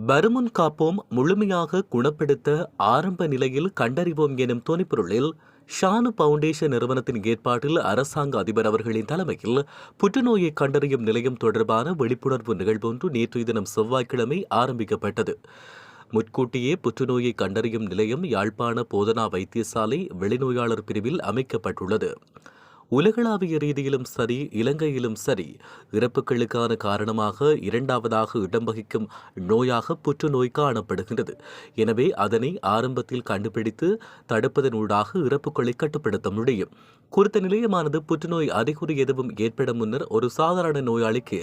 வருமுன் காப்போம், முழுமையாக குணப்படுத்த ஆரம்ப நிலையில் கண்டறிவோம் எனும் துணிப்பொருளில் ஷானு பவுண்டேஷன் நிறுவனத்தின் ஏற்பாட்டில் அரசாங்க அதிபர் அவர்களின் தலைமையில் புற்றுநோயை கண்டறியும் நிலையம் தொடர்பான விழிப்புணர்வு நிகழ்வொன்று நேற்றைய தினம் செவ்வாய்க்கிழமை ஆரம்பிக்கப்பட்டது. முன்கூட்டியே புற்றுநோயை கண்டறியும் நிலையம் யாழ்ப்பாண போதனா வைத்தியசாலை வெளிநோயாளர் பிரிவில் அமைக்கப்பட்டுள்ளது. உலகளாவிய ரீதியிலும் சரி, இலங்கையிலும் சரி, இறப்புகளுக்கான காரணமாக இரண்டாவதாக இடம் வகிக்கும் நோயாக புற்றுநோய் காணப்படுகின்றது. எனவே அதனை ஆரம்பத்தில் கண்டுபிடித்து தடுப்பதனூடாக இறப்புகளை கட்டுப்படுத்த முடியும். குறித்த நிலையமானது புற்றுநோய் அறிகுறி எதுவும் ஏற்பட முன்னர் ஒரு சாதாரண நோயாளிக்கு,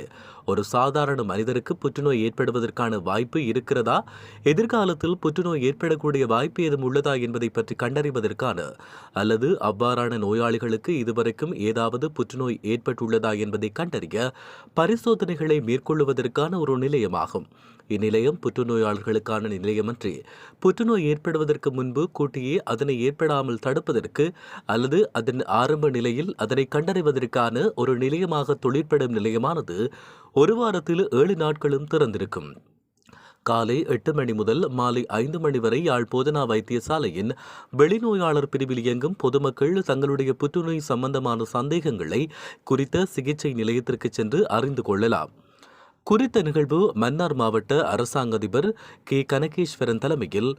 ஒரு சாதாரண மனிதருக்கு புற்றுநோய் ஏற்படுவதற்கான வாய்ப்பு இருக்கிறதா, எதிர்காலத்தில் புற்றுநோய் ஏற்படக்கூடிய வாய்ப்பு எதுவும் உள்ளதா என்பதை பற்றி கண்டறிவதற்கான அல்லது அவ்வாறான நோயாளிகளுக்கு இதுவரைக்கும் ஏதாவது புற்றுநோய் ஏற்பட்டுள்ளதா என்பதை கண்டறிய பரிசோதனைகளை மேற்கொள்வதற்கான ஒரு நிலையமாகும். இந்நிலையம் புற்றுநோயாளர்களுக்கான நிலையமன்றி, புற்றுநோய் ஏற்படுவதற்கு முன்பு கூட்டியே அதனை ஏற்படாமல் தடுப்பதற்கு அல்லது அதன் ஆரம்ப நிலையில் அதனை கண்டறிவதற்கான ஒரு நிலையமாக தொழிற்படும் நிலையமானது ஒரு வாரத்தில் 7 நாட்களும் திறந்திருக்கும். காலை 8 மணி முதல் மாலை 5 மணி வரை யாழ் போதனா வைத்தியசாலையின் வெளிநோயாளர் பிரிவில் இயங்கும் பொதுமக்கள் தங்களுடைய புற்றுநோய் சம்பந்தமான சந்தேகங்களை குறித்த சிகிச்சை நிலையத்திற்கு சென்று அறிந்து கொள்ளலாம். குறித்த நிகழ்வு மன்னார் மாவட்ட அரசாங்க அதிபர் கே கனகேஸ்வரன் தலைமையில்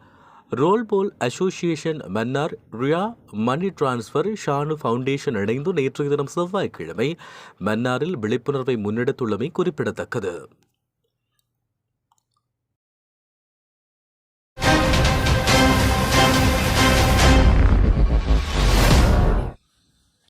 Roll Ball Association Mannar, Ria Money Transfer, Shanu Foundation இணைந்து நேற்றைய தினம் செவ்வாய்க்கிழமை மன்னாரில் விழிப்புணர்வை முன்னெடுத்துள்ளமை குறிப்பிடத்தக்கது.